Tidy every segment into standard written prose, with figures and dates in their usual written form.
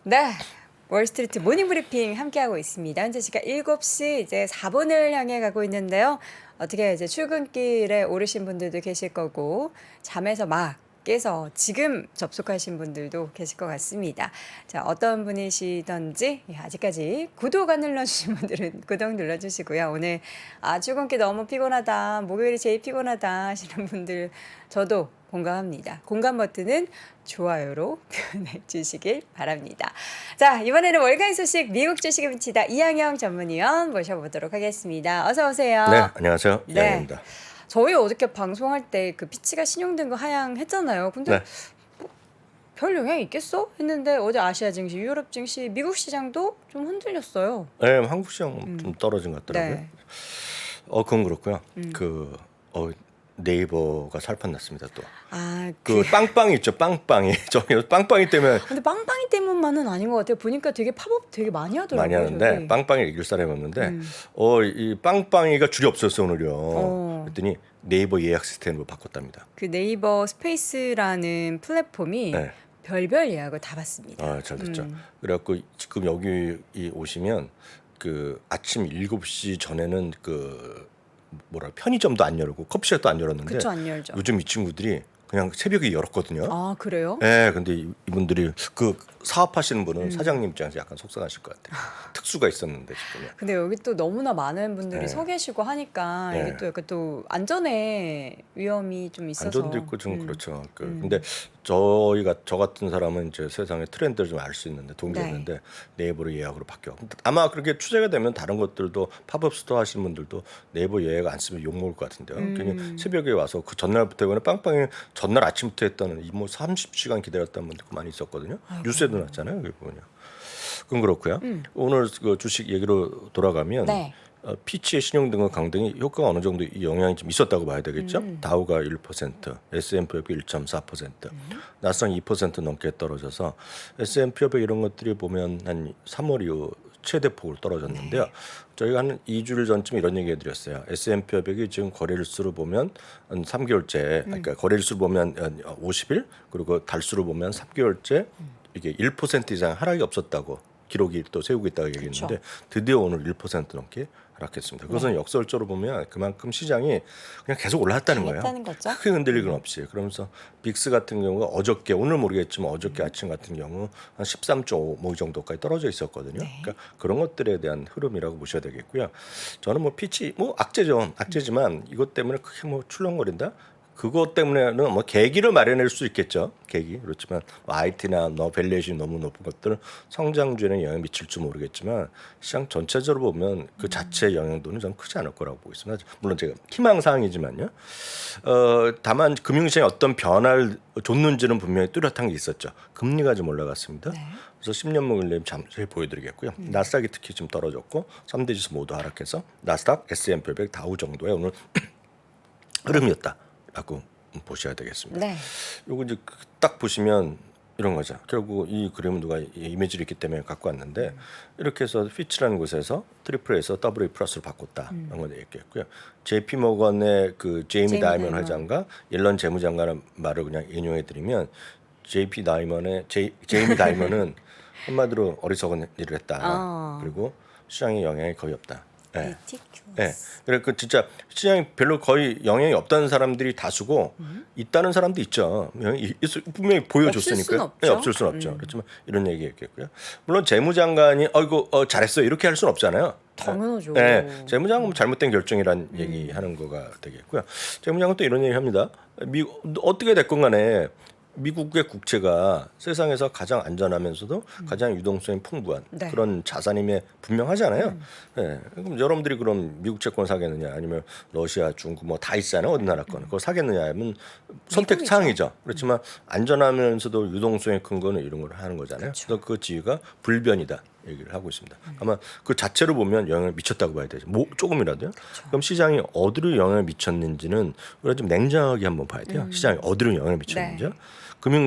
네. 월스트리트 모닝 브리핑 함께하고 있습니다. 현재 시각 7시 이제 4분을 향해 가고 있는데요. 어떻게 이제 출근길에 오르신 분들도 계실 거고 잠에서 막 깨서 지금 접속하신 분들도 계실 것 같습니다. 자, 어떤 분이시던지 아직까지 구독 안 눌러주신 분들은 구독 눌러주시고요. 오늘 출근길 너무 피곤하다, 목요일이 제일 피곤하다 하시는 분들 저도 공감합니다. 공감 버튼은 좋아요로 표현해 주시길 바랍니다. 자, 이번에는 월간 소식 미국 주식을 훔치다 이항영 전문위원 모셔보도록 하겠습니다. 어서 오세요. 네, 안녕하세요. 네. 이항영입니다. 저희 어저께 방송할 때 그 피치가 신용된 거 하향했잖아요. 근데 네. 별 영향이 있겠어? 했는데 어제 아시아 증시, 유럽 증시, 미국 시장도 좀 흔들렸어요. 네, 한국 시장 좀 떨어진 것 같더라고요. 네. 그건 그렇고요. 네이버가 살판 났습니다 또. 아, 그 빵빵이 있죠, 빵빵이. 저기 빵빵이 때문에 근데 빵빵이 때문만은 아닌 것 같아요. 보니까 되게 팝업 되게 많이 하더라고요. 많이 하는데 저기. 빵빵이 이길 사람이 없는데 이 빵빵이가 줄이 없었어 오늘요. 그랬더니 네이버 예약 시스템으로 바꿨답니다. 그 네이버 스페이스라는 플랫폼이 네. 별별 예약을 다 받습니다. 아, 잘 됐죠. 그래갖고 지금 여기 오시면 그 아침 7시 전에는 그 편의점도 안 열고 커피숍도 안 열었는데 그쵸, 안 열죠. 요즘 이 친구들이 그냥 새벽에 열었거든요. 아, 그래요? 네, 근데 이분들이 그 사업하시는 분은 사장님 입장에서 약간 속상하실 것 같아요. 특수가 있었는데 싶으면. 근데 여기 또 너무나 많은 분들이 네. 서 계시고 하니까 네. 이게 또 약간 또 안전에 위험이 좀 있어서. 안전도 있고 좀 그렇죠. 근데 저 같은 사람은 이제 세상의 트렌드를 좀 알 수 있는데 동경인데 네이버로 예약으로 바뀌어. 아마 그렇게 추세가 되면 다른 것들도 팝업 스토어 하시는 분들도 네이버 예약 안 쓰면 욕 먹을 것 같은데요. 괜히 새벽에 와서 그 전날부터 이거는 빵빵이 전날 아침부터 했다는 이 뭐 30시간 기다렸다는 분들 많이 있었거든요. 뉴스에도 났잖아요. 그게 뭐냐. 그건 그렇고요. 오늘 그 주식 얘기로 돌아가면 네. 피치의 신용 등의 강등이 효과가 어느 정도 이 영향이 좀 있었다고 봐야 되겠죠. 다우가 1%, S&P 500 1.4%, 나스닥 2% 넘게 떨어져서 S&P 500 이런 것들이 보면 한 3월 이후 최대 폭으로 떨어졌는데요. 네. 저희가 한 2주일 전쯤 이런 얘기 해드렸어요. S&P 500이 지금 거래일수로 보면 한 3개월째, 그러니까 거래일수로 보면 50일, 그리고 달수로 보면 3개월째 이게 1% 이상 하락이 없었다고 기록이 또 세우고 있다고 얘기했는데 드디어 오늘 1% 넘게 하락했습니다. 그것은 역설적으로 보면 그만큼 시장이 그냥 계속 올라왔다는 거예요. 강했다는 거죠? 크게 흔들릴 건 없이. 그러면서 빅스 같은 경우가 어저께 오늘 모르겠지만 어저께 아침 같은 경우 한 13.5 정도까지 떨어져 있었거든요. 그러니까 그런 것들에 대한 흐름이라고 보셔야 되겠고요. 저는 뭐 피치 뭐 악재죠. 악재지만 이것 때문에 크게 뭐 출렁거린다. 그것 때문에는 뭐 계기를 마련할 수 있겠죠. 계기. 그렇지만 뭐 IT나 밸류에이션이 너무 높은 것들은 성장주에는 영향을 미칠지 모르겠지만 시장 전체적으로 보면 그 자체의 영향도는 좀 크지 않을 거라고 보고 있습니다. 물론 제가 희망사항이지만요. 다만 금융시장에 어떤 변화를 줬는지는 분명히 뚜렷한 게 있었죠. 금리가 좀 올라갔습니다. 그래서 10년물 금리 잠시 보여드리겠고요. 나스닥이 특히 좀 떨어졌고 3대 지수 모두 하락해서 나스닥, S&P 500, 다우 정도의 오늘 흐름이었다라고 보셔야 되겠습니다. 네. 요거 이제 딱 보시면 이런 거죠. 결국 이 그림은 누가 이미지를 있기 때문에 갖고 왔는데 이렇게 해서 피치라는 곳에서 트리플에서 AA 플러스로 바꿨다. 이런 걸 얘기했고요. JP 모건의 그 제이미 다이먼 회장과 옐런 재무장관의 말을 그냥 인용해 드리면 JP 다이먼의 제이미 다이먼은 한마디로 어리석은 일을 했다. 그리고 시장에 영향이 거의 없다. 네. 네. 그래 그 진짜 시장이 별로 거의 영향이 없다는 사람들이 다수고 있다는 사람도 있죠. 분명히 보여줬으니까. 없을 수는 없죠. 네, 없을 수는 없죠. 그렇지만 이런 얘기했겠고요. 물론 재무장관이 잘했어 이렇게 할 수는 없잖아요. 당연하죠. 네, 재무장관 잘못된 결정이란 얘기하는 거가 되겠고요. 재무장관 또 이런 얘기합니다. 어떻게 됐건 간에 미국의 국채가 세상에서 가장 안전하면서도 가장 유동성이 풍부한 그런 자산임에 분명하잖아요. 네. 그럼 여러분들이 그럼 미국 채권 사겠느냐 아니면 러시아, 중국 뭐 다 있잖아요. 어느 나라 거는 그걸 사겠느냐 하면 선택 사항이죠. 그렇지만 안전하면서도 유동성이 큰 거는 이런 걸 하는 거잖아요. 그래서 그 지위가 불변이다. 얘기를 하고 있습니다. 아마 그 자체로 보면 영향을 미쳤다고 봐야 되죠. 뭐 조금이라도요. 그럼 시장이 어디로 영향을 미쳤는지는 우리가 좀 냉정하게 한번 봐야 돼요. 시장이 어디로 영향을 미쳤는지요.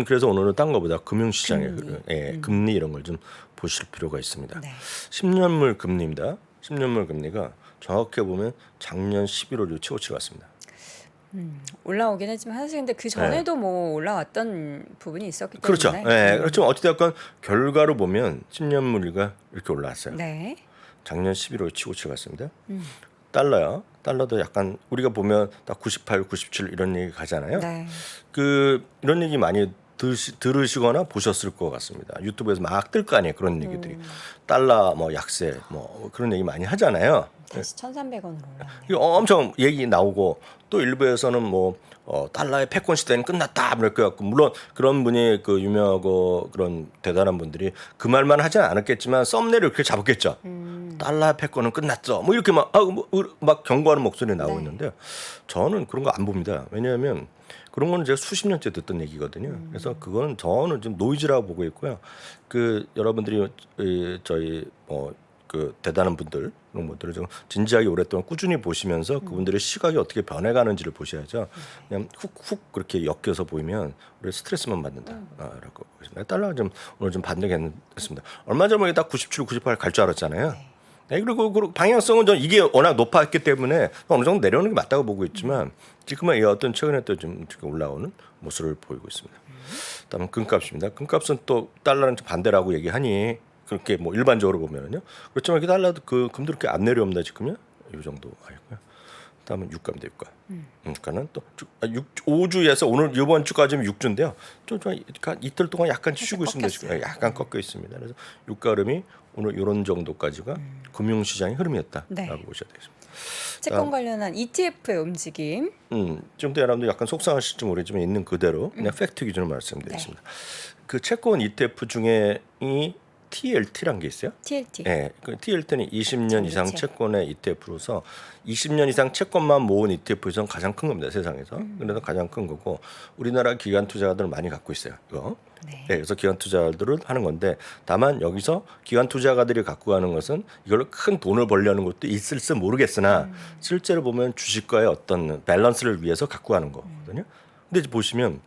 그래서 오늘은 딴 거보다 금융시장의 금리 이런 걸 좀 보실 필요가 있습니다. 10년물 금리입니다. 10년물 금리가 정확히 보면 작년 11월 최고치를 갔습니다. 올라오긴 했지만 사실 근데 그 전에도 뭐 올라왔던 부분이 있었기 그렇죠. 때문에. 예. 그렇지만 어찌됐건 결과로 보면 10년물리가 이렇게 올라왔어요. 네. 작년 11월에 치고 치갔습니다. 달러요. 달러도 약간 우리가 보면 딱 98, 97 이런 얘기 가잖아요. 네. 이런 얘기 많이 들으시거나 보셨을 것 같습니다. 유튜브에서 막 뜰 거 아니에요. 그런 얘기들이. 달러 뭐 약세 뭐 그런 얘기 많이 하잖아요. 다시 1,300원으로 올라오네요. 이거 엄청 얘기 나오고 또 일부에서는 뭐 달러의 패권 시대는 끝났다 이렇게 갖고 물론 그런 분이 그 유명하고 그런 대단한 분들이 그 말만 하지는 않았겠지만 썸네일을 그렇게 잡았겠죠. 달러의 패권은 끝났죠. 뭐 이렇게 막 경고하는 목소리 나오고 있는데 저는 그런 거 안 봅니다. 왜냐하면 그런 거는 제가 수십 년째 듣던 얘기거든요. 그래서 그거는 저는 좀 노이즈라고 보고 있고요. 그 여러분들이 저희 그 대단한 분들 그런 것들을 좀 진지하게 오랫동안 꾸준히 보시면서 그분들의 시각이 어떻게 변해가는지를 보셔야죠. 그냥 훅훅 그렇게 엮여서 보이면 우리 스트레스만 받는다라고 보겠습니다. 달러가 좀 오늘 좀 반등했습니다. 얼마 전에 딱 97, 98 갈 줄 알았잖아요. 네, 그리고 방향성은 전 이게 워낙 높았기 때문에 어느 정도 내려오는 게 맞다고 보고 있지만 지금은 이 어떤 최근에 또 좀 올라오는 모습을 보이고 있습니다. 다음은 금값입니다. 금값은 또 달러랑 좀 반대라고 얘기하니 그렇게 뭐 일반적으로 보면은요. 그렇지만 이게 달러도 그 금도 그렇게 안 내려옵니다 지금요. 이 정도 하고요. 다음은 유가입니다. 유가. 유가는 또 5주에서 오늘 이번 주까지는 6주인데요. 좀 이틀 동안 약간 쉬고 있습니다. 지금 약간 꺾여 있습니다. 그래서 유가 흐름이 오늘 이런 정도까지가 금융시장의 흐름이었다라고 네. 보셔야 되겠습니다. 채권 관련한 ETF의 움직임. 지금도 여러분들 약간 속상하실지 모르지만 있는 그대로 그냥 팩트 기준으로 말씀드리겠습니다. 그 채권 ETF 중에 이 TLT란 게 있어요. TLT. 네, 그 TLT는 20년 이상 전기채. 채권의 ETF로서 20년 이상 채권만 모은 ETF에서는 가장 큰 겁니다. 세상에서. 그래서 가장 큰 거고 우리나라 기관 투자자들 많이 갖고 있어요. 이거. 네. 네, 그래서 기관 투자들을 하는 건데 다만 여기서 기관 투자가들이 갖고 가는 것은 이걸로 큰 돈을 벌려는 것도 있을지 모르겠으나 실제로 보면 주식과의 어떤 밸런스를 위해서 갖고 가는 거거든요. 근데 이제 보시면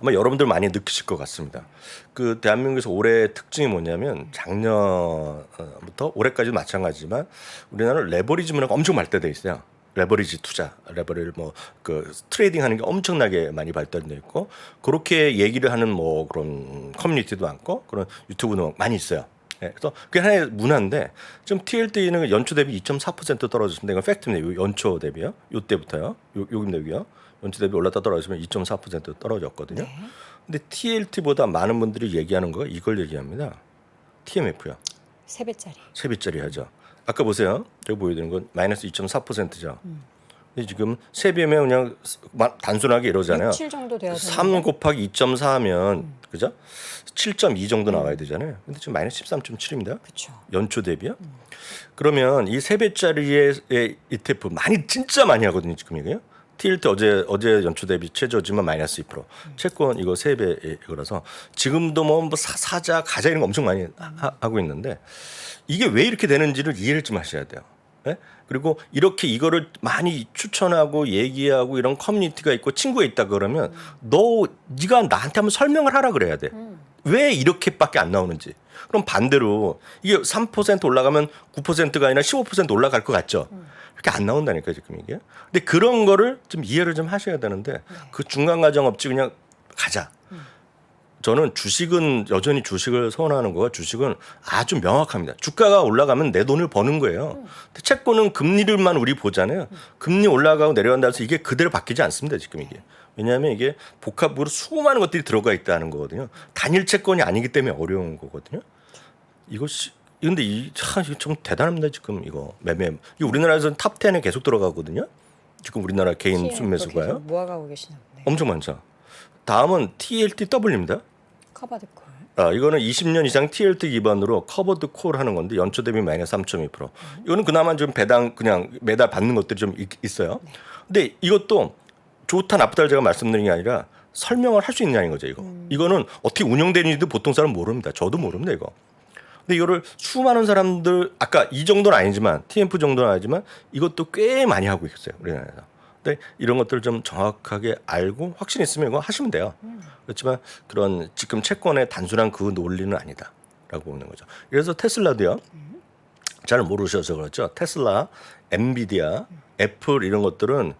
아마 여러분들 많이 느끼실 것 같습니다. 그 대한민국에서 올해 특징이 뭐냐면 작년부터 올해까지도 마찬가지지만 우리나라는 레버리지 문화가 엄청 발달돼 있어요. 레버리지 투자, 레버리를 그 트레이딩하는 게 엄청나게 많이 발달돼 있고 그렇게 얘기를 하는 뭐 그런 커뮤니티도 많고 그런 유튜브도 많이 있어요. 네, 그래서 그게 하나의 문화인데 지금 TLT는 연초 대비 2.4% 떨어졌습니다. 이건 팩트입니다. 연초 대비요. 요때부터요. 요입니다 여기요. 연초 대비 올랐다 떨어지면 2.4% 떨어졌거든요. 네. 근데 TLT보다 많은 분들이 얘기하는 거 이걸 얘기합니다. TMF요. 3배짜리. 3배짜리 하죠. 아까 보세요. 제가 보여드린 건 마이너스 2.4%죠. 근데 지금 3배면 그냥 단순하게 이러잖아요. 6, 7 정도 돼야 3 곱하기 2.4 하면 그죠? 7.2 정도 나와야 되잖아요. 근데 지금 마이너스 13.7입니다. 그렇죠. 연초 대비요. 그러면 이 3배짜리의 ETF 많이 진짜 많이 하거든요. 지금 이게요. TLT 어제 연초 대비 최저지만 마이너스 2%. 채권 이거 3배 이거라서 지금도 뭐 사자 가자 이런 거 엄청 많이 하고 있는데 이게 왜 이렇게 되는지를 이해를 좀 하셔야 돼요. 네? 그리고 이렇게 이거를 많이 추천하고 얘기하고 이런 커뮤니티가 있고 친구가 있다 그러면 네가 나한테 한번 설명을 하라 그래야 돼. 왜 이렇게밖에 안 나오는지. 그럼 반대로 이게 3% 올라가면 9%가 아니라 15% 올라갈 것 같죠. 그렇게 안 나온다니까요 지금 이게. 근데 그런 거를 좀 이해를 좀 하셔야 되는데 그 중간 과정 없이 그냥 가자. 저는 주식은 여전히 주식을 선호하는 거가 주식은 아주 명확합니다. 주가가 올라가면 내 돈을 버는 거예요. 근데 채권은 금리를만 우리 보잖아요. 금리 올라가고 내려간다 해서 이게 그대로 바뀌지 않습니다. 지금 이게. 왜냐하면 이게 복합으로 수많은 것들이 들어가 있다는 거거든요. 단일 채권이 아니기 때문에 어려운 거거든요. 이것이 근데 좀 대단합니다. 지금 이거 매매. 이게 우리나라에서는 탑 10에 계속 들어가거든요. 지금 우리나라 개인 순매수가요. 모아가고 계시나 보네. 엄청 많죠. 다음은 TLTW입니다. 커버드콜. 이거는 20년 이상 TLT 기반으로 커버드 콜 하는 건데 연초 대비 마이너스 3.2%. 이거는 그나마 좀 배당 그냥 매달 받는 것들이 좀 있어요. 근데 이것도 좋다 나쁘다를 제가 말씀드리는 게 아니라 설명을 할 수 있냐는 거죠. 이거는 어떻게 운영되는지도 보통 사람 모릅니다. 저도 모릅니다. 이거. 근데 이거를 수많은 사람들 아까 이 정도는 아니지만 TMF 정도는 아니지만 이것도 꽤 많이 하고 있어요. 우리나라에서. 근데 이런 것들을 좀 정확하게 알고 확신 있으면 이거 하시면 돼요. 그렇지만 그런 지금 채권의 단순한 그 논리는 아니다라고 보는 거죠. 그래서 테슬라도요. 잘 모르셔서 그렇죠. 테슬라, 엔비디아, 애플 이런 것들은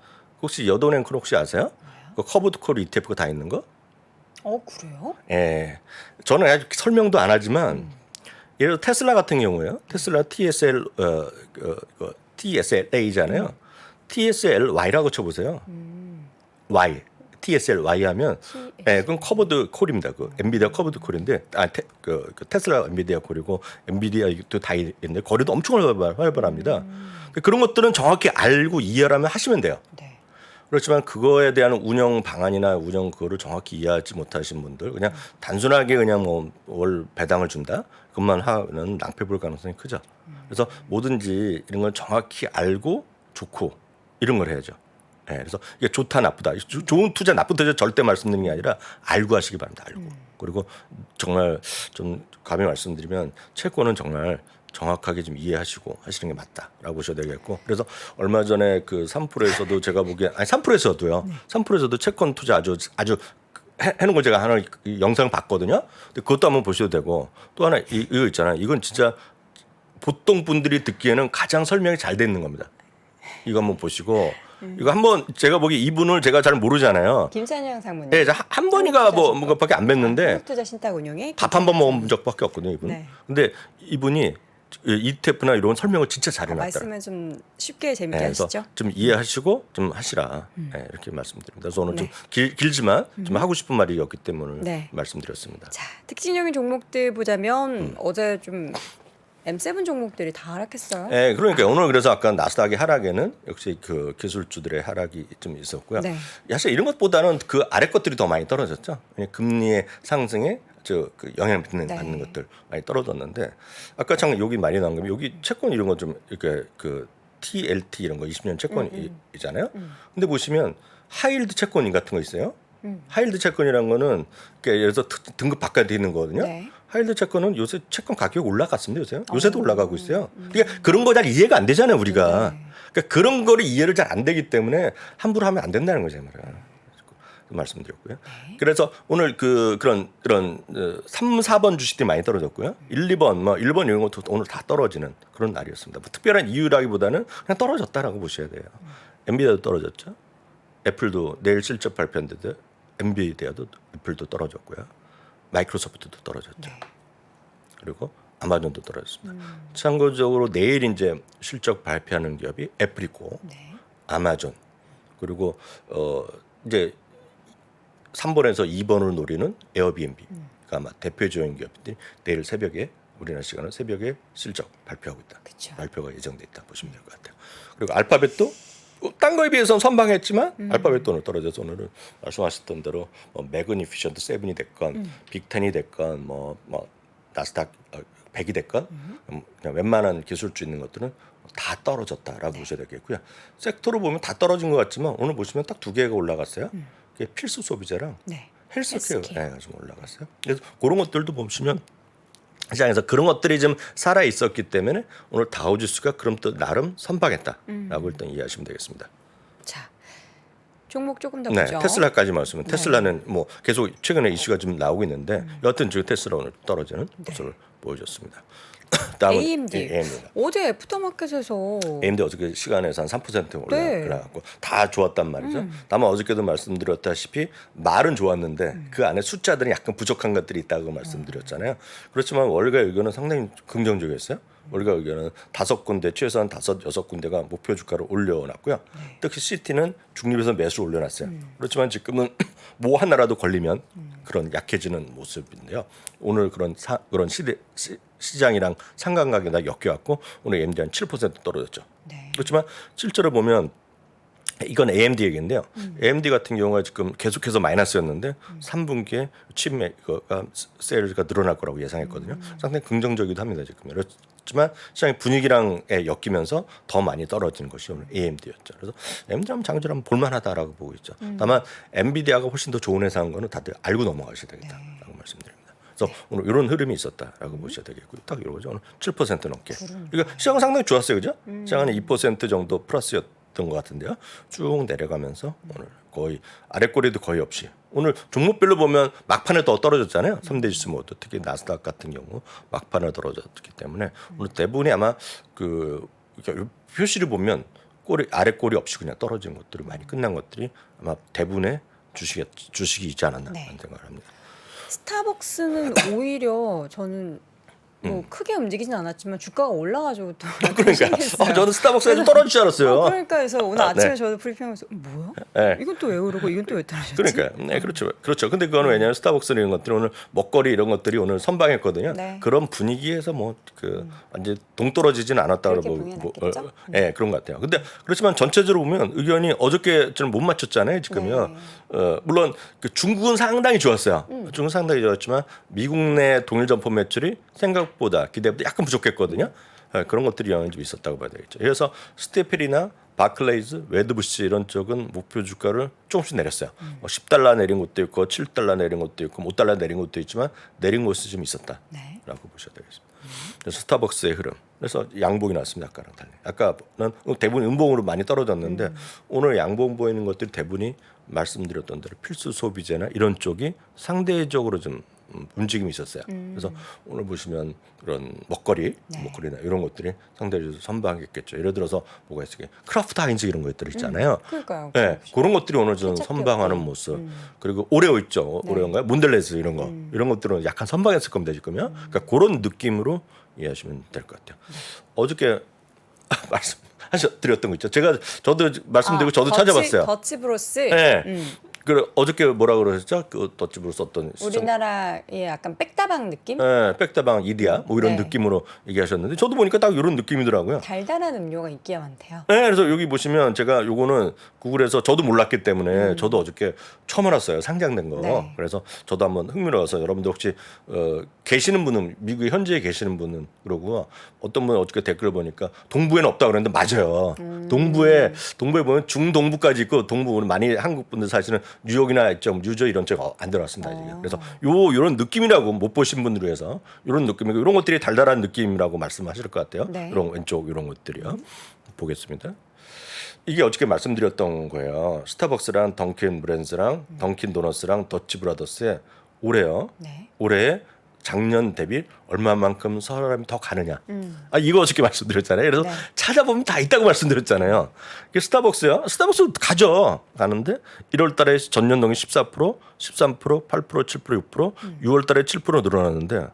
혹시 여돈앵커 혹시 아세요? 그 커브드 콜 ETF가 다 있는 거? 그래요? 예. 저는 아직 설명도 안 하지만 예를 들어 테슬라 같은 경우에요. 테슬라 TSLA잖아요. TSLY라고 쳐보세요. Y. TSLY 하면 그건 커버드 콜입니다. 그 엔비디아 커버드 콜인데 그 테슬라 엔비디아 콜이고 엔비디아도 다 있는데 거래도 엄청 활발합니다. 그런 것들은 정확히 알고 이해하면 하시면 돼요. 네. 그렇지만 그거에 대한 운영 방안이나 운영 그거를 정확히 이해하지 못하신 분들 그냥 단순하게 그냥 뭐 월 배당을 준다 그것만 하면 낭패 볼 가능성이 크죠. 그래서 뭐든지 이런 걸 정확히 알고 좋고 이런 걸 해야죠. 예, 그래서 이게 좋다 나쁘다 좋은 투자 나쁜 투자 절대 말씀드리는 게 아니라 알고 하시기 바랍니다. 알고 그리고 정말 좀 감히 말씀드리면 채권은 정말 정확하게 좀 이해하시고 하시는 게 맞다라고 보셔야 되겠고 그래서 얼마 전에 그 3프로에서도 제가 보기엔 아니 3프로에서도요. 3프로에서도 채권 투자 아주 해놓은 걸 제가 하나 영상 봤거든요. 근데 그것도 한번 보셔도 되고 또 하나 이거 있잖아요. 이건 진짜 보통 분들이 듣기에는 가장 설명이 잘 돼 있는 겁니다. 이거 한번 보시고 이거 한번 제가 보기 이분을 제가 잘 모르잖아요. 김찬영 상무님. 네, 한 번이가 뭐밖에 안 뵀는데 투자 신탁 운용에 밥 한 번 먹은 적밖에 없거든요, 이분. 네. 근데 이분이 ETF나 이런 설명을 진짜 잘해놨다. 말씀을 좀 쉽게 재밌게 네, 그래서 하시죠. 좀 이해하시고 좀 하시라 네, 이렇게 말씀드립니다. 그래서 오늘 좀 길지만 좀 하고 싶은 말이었기 때문에 네. 말씀드렸습니다. 자, 특징적인 종목들 보자면 어제 좀 M7 종목들이 다 하락했어요. 네, 그러니까 오늘 그래서 아까 나스닥의 하락에는 역시 그 기술주들의 하락이 좀 있었고요. 네. 사실 이런 것보다는 그 아래 것들이 더 많이 떨어졌죠. 금리의 상승에 그 영향을 받는 것들 많이 떨어졌는데 아까 잠깐 여기 많이 나온 거 여기 채권 이런 거 좀 이렇게 그 TLT 이런 거 20년 채권이잖아요. 근데 보시면 하이힐드 채권 같은 거 있어요. 하이힐드 채권이라는 거는 예를 들어서 등급 바꿔야 되는 거거든요. 네. 하이힐드 채권은 요새 채권 가격이 올라갔습니다. 요새도 올라가고 있어요. 그러니까 그런 거 잘 이해가 안 되잖아요, 우리가. 그러니까 그런 거를 이해를 잘 안 되기 때문에 함부로 하면 안 된다는 거죠, 말이야. 말씀드렸고요. 그래서 오늘 그런 3, 4번 주식들이 많이 떨어졌고요. 1, 2번 뭐 1번 이런 것도 오늘 다 떨어지는 그런 날이었습니다. 뭐 특별한 이유라기보다는 그냥 떨어졌다라고 보셔야 돼요. 엔비디아도 떨어졌죠. 애플도 내일 실적 발표인데도 엔비디아도 애플도 떨어졌고요. 마이크로소프트도 떨어졌죠. 그리고 아마존도 떨어졌습니다. 참고적으로 내일 이제 실적 발표하는 기업이 애플이고 아마존 그리고 이제 3번에서 2번을 노리는 에어비앤비가 아마 대표적인 기업들이 내일 새벽에 우리나라 시간은 새벽에 실적 발표하고 있다. 그쵸. 발표가 예정돼 있다 보시면 될 것 같아요. 그리고 알파벳도 딴 거에 비해서는 선방했지만 알파벳도 오늘 떨어져서 오늘은 말씀하셨던 대로 뭐 매그니피션트 7이 됐건 빅10이 됐건 뭐 나스닥 100이 됐건 그냥 웬만한 기술주 있는 것들은 다 떨어졌다라고 보셔야 되겠고요. 섹터로 보면 다 떨어진 것 같지만 오늘 보시면 딱 두 개가 올라갔어요. 그게 필수 소비자랑 헬스케어 좀 올라갔어요. 그래서 그런 것들도 보시면 시장에서 그런 것들이 좀 살아 있었기 때문에 오늘 다우지수가 그럼 또 나름 선방했다라고 일단 이해하시면 되겠습니다. 자, 종목 조금 더 네, 보죠. 테슬라까지 말씀은 테슬라는 뭐 계속 최근에 이슈가 좀 나오고 있는데 여하튼 지금 테슬라 오늘 떨어지는 모습을 보여줬습니다. 다음은 AMD입니다. 어제 애프터마켓에서 AMD 어저께 시간에서 한 3% 올라가고 다 좋았단 말이죠. 다만 어저께도 말씀드렸다시피 말은 좋았는데 그 안에 숫자들이 약간 부족한 것들이 있다고 말씀드렸잖아요. 그렇지만 월가 의견은 상당히 긍정적이었어요. 월가 의견은 5군데 최소한 5, 6군데가 목표 주가를 올려놨고요. 특히 CT는 중립에서 매수를 올려놨어요. 그렇지만 지금은 뭐 하나라도 걸리면 그런 약해지는 모습인데요. 오늘 그런 시장이랑 상관관계가 다 엮여갖고 오늘 AMD 한 7% 떨어졌죠. 그렇지만 실제로 보면 이건 AMD 얘기인데요. AMD 같은 경우가 지금 계속해서 마이너스였는데 3분기에 칩매가 세일즈가 늘어날 거라고 예상했거든요. 상당히 긍정적이기도 합니다. 지금. 그렇지만 시장의 분위기랑 엮이면서 더 많이 떨어지는 것이 오늘 AMD였죠. 그래서 AMD 한번 장기적으로 한번 볼만하다라고 보고 있죠. 다만 엔비디아가 훨씬 더 좋은 회사인 거는 다들 알고 넘어가셔야 되겠다라고 말씀드립니다. 그래서 오늘 이런 흐름이 있었다라고 보셔야 되겠고요. 딱 이러죠. 오늘 7% 넘게. 그러니까 시장은 상당히 좋았어요, 그죠? 시장은 2% 정도 플러스였던 것 같은데요. 쭉 내려가면서 오늘 거의 아랫꼬리도 거의 없이. 오늘 종목별로 보면 막판에 더 떨어졌잖아요. 3대 지수 모두 특히 나스닥 같은 경우 막판에 떨어졌기 때문에 오늘 대부분이 아마 그 표시를 보면 꼬리 아래 꼬리 없이 그냥 떨어진 것들이 많이 끝난 것들이 아마 대부분의 주식이 있지 않았나 네. 하는 생각을 합니다. 스타벅스는 오히려 저는 뭐 크게 움직이진 않았지만 주가가 올라가지고 또 그러니까 신기했어요. 저는 스타벅스가 좀 떨어질 줄 알았어요. 그러니까 그래서 오늘 아침에 네. 저도 브리핑하면서 뭐야? 네. 이건 또 왜 오르고 이건 또 왜 떨어졌지? 그러니까 네 그렇죠. 근데 그거는 왜냐하면 스타벅스 이런 것들이 오늘 먹거리 이런 것들이 오늘 선방했거든요. 네. 그런 분위기에서 뭐 그 완전 동떨어지진 않았다고 그렇게 보여놨겠죠? 그런 것 같아요. 근데 그렇지만 전체적으로 보면 의견이 어저께 좀 못 맞췄잖아요. 지금요. 네. 물론 그 중국은 상당히 좋았어요. 중국은 상당히 좋았지만 미국 내 동일 점포 매출이 생각보다 기대보다 약간 부족했거든요. 그런 것들이 영향이 좀 있었다고 봐야 되겠죠. 그래서 스테필이나 바클레이즈, 웨드부시 이런 쪽은 목표 주가를 조금씩 내렸어요. 뭐 $10 내린 것도 있고 $7 내린 것도 있고 $5 내린 것도 있지만 내린 곳이 좀 있었다라고 네. 보셔야 되겠습니다. 그래서 스타벅스의 흐름. 그래서 양봉이 났습니다. 아까랑 달리. 아까는 대부분 음봉으로 많이 떨어졌는데 오늘 양봉 보이는 것들이 대부분이 말씀드렸던 대로 필수 소비재나 이런 쪽이 상대적으로 좀 움직임이 있었어요. 그래서 오늘 보시면 그런 먹거리나 이런 것들이 상대적으로 선방했겠죠. 예를 들어서 뭐가 있을게 크라프트 하인즈 이런 것들 있잖아요. 그러니까요. 네, 그런 것들이 오늘 좀 케첩 선방하는 기업들. 모습. 그리고 오레오 있죠. 오레오인가요? 몬델레즈 이런 거. 이런 것들은 약간 선방했을 겁니다 지금요. 그러니까 그런 느낌으로 이해하시면 될 것 같아요. 어저께 말씀드렸던 거 있죠. 저도 말씀드리고 저도 찾아봤어요. 더치브로스. 네. 그 어저께 뭐라 그러셨죠? 그 더치브로 썼던 우리나라의 약간 백다방 느낌? 네, 백다방 이디야 뭐 이런 네. 느낌으로 얘기하셨는데 저도 보니까 딱 이런 느낌이더라고요. 달달한 음료가 인기가 많대요. 네, 그래서 여기 보시면 제가 요거는 구글에서 저도 몰랐기 때문에 저도 어저께 처음 알았어요. 상장된 거. 네. 그래서 저도 한번 흥미로워서 여러분들 혹시 계시는 분은 미국에 현지에 계시는 분은 그러고 어떤 분은 어저께 댓글을 보니까 동부에는 없다 그랬는데 맞아요. 동부에 보면 중동부까지 있고 동부 우리 많이 한국 분들 사실은 뉴욕이나 좀 뉴저 이런 쪽 안 들어왔습니다 지금. 그래서 요런 느낌이라고 못 보신 분들을 위해서 이런 느낌이고 이런 것들이 달달한 느낌이라고 말씀하실 것 같아요. 네. 이런 왼쪽 이런 것들이요. 보겠습니다. 이게 어저께 말씀드렸던 거예요. 스타벅스랑 던킨 브랜드랑 던킨 도너스랑 더치 브라더스의 올해요. 네. 올해 작년 대비 얼마만큼 사람이 더 가느냐. 이거 어저께 말씀드렸잖아요. 그래서 네. 찾아보면 다 있다고 말씀드렸잖아요. 이게 스타벅스요. 스타벅스 가는데 1월 달에 전년 동기 14%, 13%, 8%, 7%, 6%, 6월 달에 7% 늘어났는데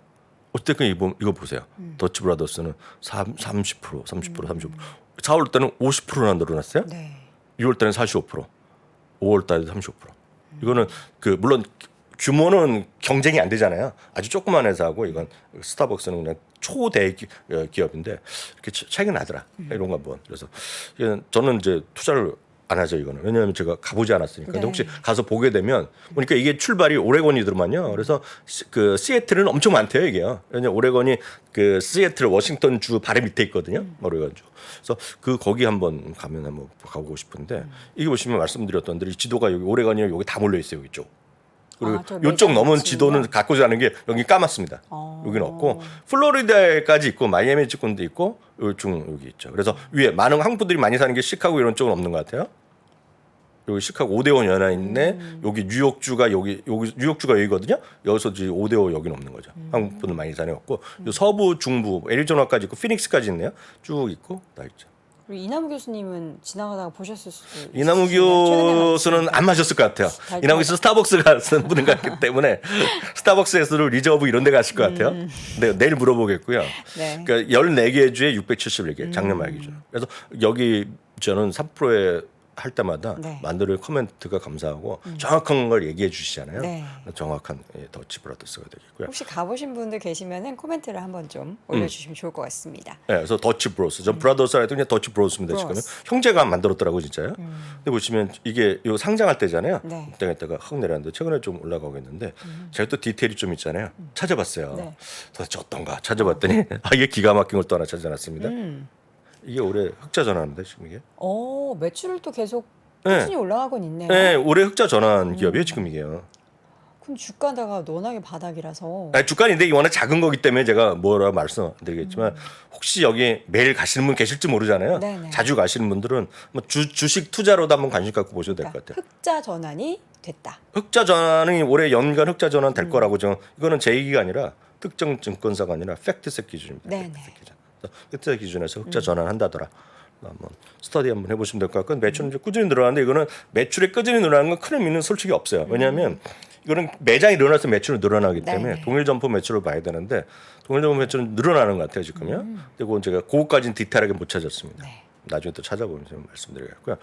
어쨌든 이거 보세요. 더치 브라더스는 30%, 35%. 4월 때는 50%나 늘어났어요. 네. 6월 달에는 45%, 5월 달에도 35%. 이거는 물론 규모는 경쟁이 안 되잖아요. 아주 조그만 회사하고 이건 스타벅스는 그냥 초대 기업인데 이렇게 차이가 나더라. 이런 거 한번. 그래서 저는 이제 투자를 안 하죠 이거는. 왜냐하면 제가 가보지 않았으니까. 근데 네. 혹시 가서 보게 되면 보니까 이게 출발이 오레곤이더만요. 그래서 그 시애틀은 엄청 많대요 이게요. 왜냐면 오레곤이 그 시애틀 워싱턴 주 바로 밑에 있거든요. 오레곤 주. 그래서 거기 한번 가면 한번 가보고 싶은데 이게 보시면 말씀드렸던 대로 이 지도가 여기 오레곤이 여기 다 몰려 있어요 이쪽. 그리고 저 이쪽 매장 넘은 위치는요? 지도는 갖고 자는 게 여기 까맣습니다. 여기는 없고 플로리다까지 있고 마이애미 지권도 있고 여기 있죠. 그래서 위에 많은 한국 분들이 많이 사는 게 시카고 이런 쪽은 없는 것 같아요. 여기 시카고 오데오 연화 있네. 여기 뉴욕주가 여기 뉴욕주가 여기거든요. 여기서 이제 오데오 여기는 없는 거죠. 한국 분들 많이 사는 없고 서부 중부 애리조나까지 있고 피닉스까지 있네요. 쭉 있고 다 있죠. 그리고 이남우 교수님은 지나가다가 보셨을 수도 있어요. 이남우 교수는 안 마셨을 것 같아요. 이남우 교수 스타벅스 가는 분인 것 같기 때문에 스타벅스에서 리저브 이런 데 가실 것 같아요. 네, 내일 물어보겠고요. 네. 그러니까 14개 주에 671개 작년 말 기준. 그래서 여기 저는 3%에 할 때마다 네. 만들어의 코멘트가 감사하고 정확한 걸 얘기해 주시잖아요. 네. 정확한 더치 브라더스가 되겠고요. 혹시 가보신 분들 계시면은 코멘트를 한번 좀 올려주시면 좋을 것 같습니다. 네, 그래서 더치 브로스. 전 브라더스라 해도 그냥 더치 브로스입니다. 지금 브로스. 형제가 만들었더라고 진짜요. 근데 보시면 이게 요 상장할 때잖아요. 네. 그때가 확 내렸는데 최근에 좀 올라가고 있는데 제가 또 디테일이 좀 있잖아요. 찾아봤어요. 네. 도대체 어떤가 찾아봤더니 이게 기가 막힌 걸 또 하나 찾아놨습니다. 이게 올해 흑자 전환인데 지금 이게. 매출도 계속 네. 꾸준히 올라가곤 있네요. 네, 올해 흑자 전환 기업이에요 지금 이게요. 그럼 주가가 워낙에 바닥이라서. 아니, 주가인데 이게 워낙 작은 거기 때문에 제가 뭐라 말씀드리겠지만 혹시 여기 매일 가시는 분 계실지 모르잖아요. 네네. 자주 가시는 분들은 뭐 주식 투자로도 한번 관심 갖고 보셔도 될 것 같아요. 흑자 전환이 됐다. 흑자 전환이 올해 연간 흑자 전환 될 거라고 이거는 제 얘기가 아니라 특정 증권사가 아니라 팩트셋 기준입니다. 네네. 팩트셋 기준. 그래서 팩트셋 기준에서 흑자 전환한다더라. 한번 스터디 한번 해보시면 될 것 같고 매출은 이제 꾸준히 늘어나는데 이거는 매출에 꾸준히 늘어나는 건 큰 의미는 솔직히 없어요. 왜냐하면 이거는 매장이 늘어나서 매출이 늘어나기 때문에 네네. 동일 점포 매출을 봐야 되는데 동일 점포 매출은 늘어나는 것 같아요 지금요. 근데 그건 제가 그거까지는 디테일하게 못 찾았습니다. 네. 나중에 또 찾아보면서 말씀드리겠고요.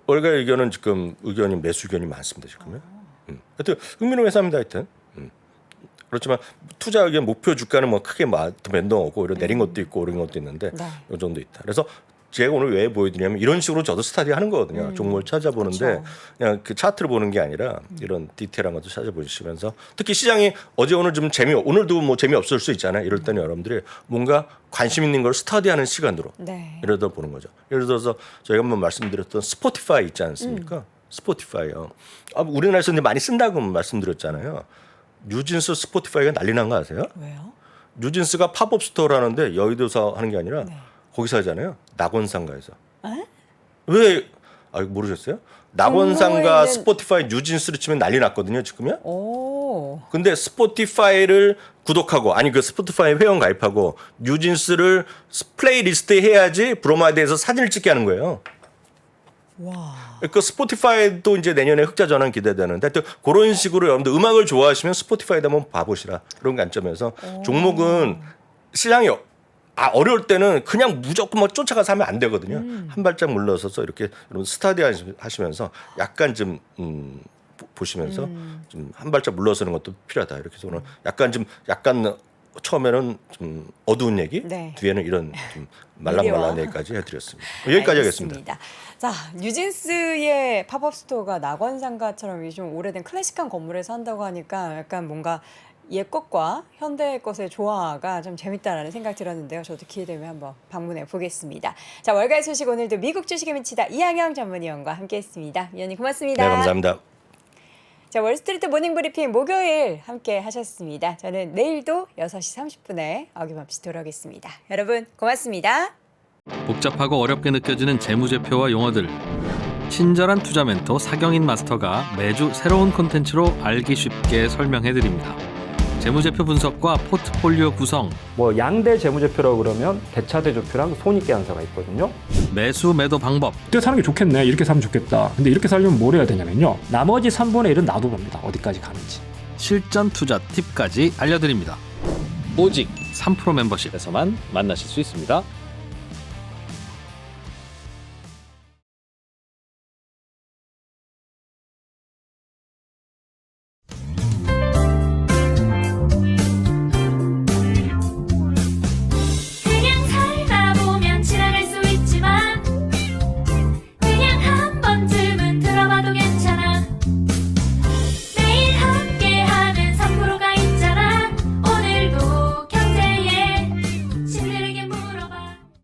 월가 의견은 지금 의견이 매수 의견이 많습니다 지금요. 하여튼 흥미로운 회사입니다 하여튼. 그렇지만 투자 의견 목표 주가는 뭐 크게 변동하고 오히려 내린 것도 있고 오른 것도 있는데 네. 이 정도 있다. 그래서 제가 오늘 왜 보여드리냐면 이런 식으로 저도 스타디 하는 거거든요. 종목을 찾아보는데 그렇죠. 그냥 그 차트를 보는 게 아니라 이런 디테일한 것도 찾아보시면서 특히 시장이 어제 오늘 좀 오늘도 뭐 재미없을 수 있잖아요. 이럴 때는 여러분들이 뭔가 관심 있는 걸 스타디하는 시간으로 네. 예를 들어 보는 거죠. 예를 들어서 저희가 한번 말씀드렸던 스포티파이 있지 않습니까? 스포티파이요. 우리나라에서 이제 많이 쓴다고 말씀드렸잖아요. 뉴진스 스포티파이가 난리 난 거 아세요? 왜요? 뉴진스가 팝업 스토어라는데 여의도에서 하는 게 아니라 네. 거기서 하잖아요. 낙원상가에서. 에? 왜? 모르셨어요? 낙원상가 종로에는- 스포티파이 뉴진스를 치면 난리 났거든요. 지금요. 오. 근데 스포티파이를 구독하고 그 스포티파이 회원 가입하고 뉴진스를 플레이리스트에 해야지 브로마이드에서 사진을 찍게 하는 거예요. 와. 그 스포티파이도 이제 내년에 흑자 전환 기대되는데 하여튼 그런 식으로 여러분들 음악을 좋아하시면 스포티파이도 한번 봐보시라 그런 관점에서 종목은 시장이 어려울 때는 그냥 무조건 뭐 쫓아가서 하면 안 되거든요. 한 발짝 물러서서 이렇게 여러분 스타디 하시면서 약간 좀 보시면서 좀 한 발짝 물러서는 것도 필요하다. 이렇게 해서 오늘 약간 처음에는 좀 어두운 얘기, 네. 뒤에는 이런 좀 말랑말랑한 얘기까지 해드렸습니다. 여기까지 하겠습니다. 알겠습니다. 자, 뉴진스의 팝업 스토어가 낙원상가처럼 좀 오래된 클래식한 건물에서 한다고 하니까 약간 뭔가 옛 것과 현대 것의 조화가 좀 재밌다라는 생각 들었는데요. 저도 기회 되면 한번 방문해 보겠습니다. 자, 월가의 소식 오늘도 미국 주식에 미치다 이항영 전문위원과 함께했습니다. 위원님 고맙습니다. 네, 감사합니다. 자, 월스트리트 모닝 브리핑 목요일 함께 하셨습니다. 저는 내일도 6시 30분에 어김없이 돌아오겠습니다. 여러분 고맙습니다. 복잡하고 어렵게 느껴지는 재무제표와 용어들. 친절한 투자 멘토 사경인 마스터가 매주 새로운 콘텐츠로 알기 쉽게 설명해드립니다. 재무제표 분석과 포트폴리오 구성, 뭐 양대 재무제표라고 그러면 대차대조표랑 손익계산서가 있거든요. 매수 매도 방법, 이때 사는 게 좋겠네. 이렇게 사면 좋겠다. 근데 이렇게 살려면 뭘 해야 되냐면요. 나머지 3분의 1은 놔둬봅니다. 어디까지 가는지. 실전 투자 팁까지 알려드립니다. 오직 3프로 멤버십에서만 만나실 수 있습니다.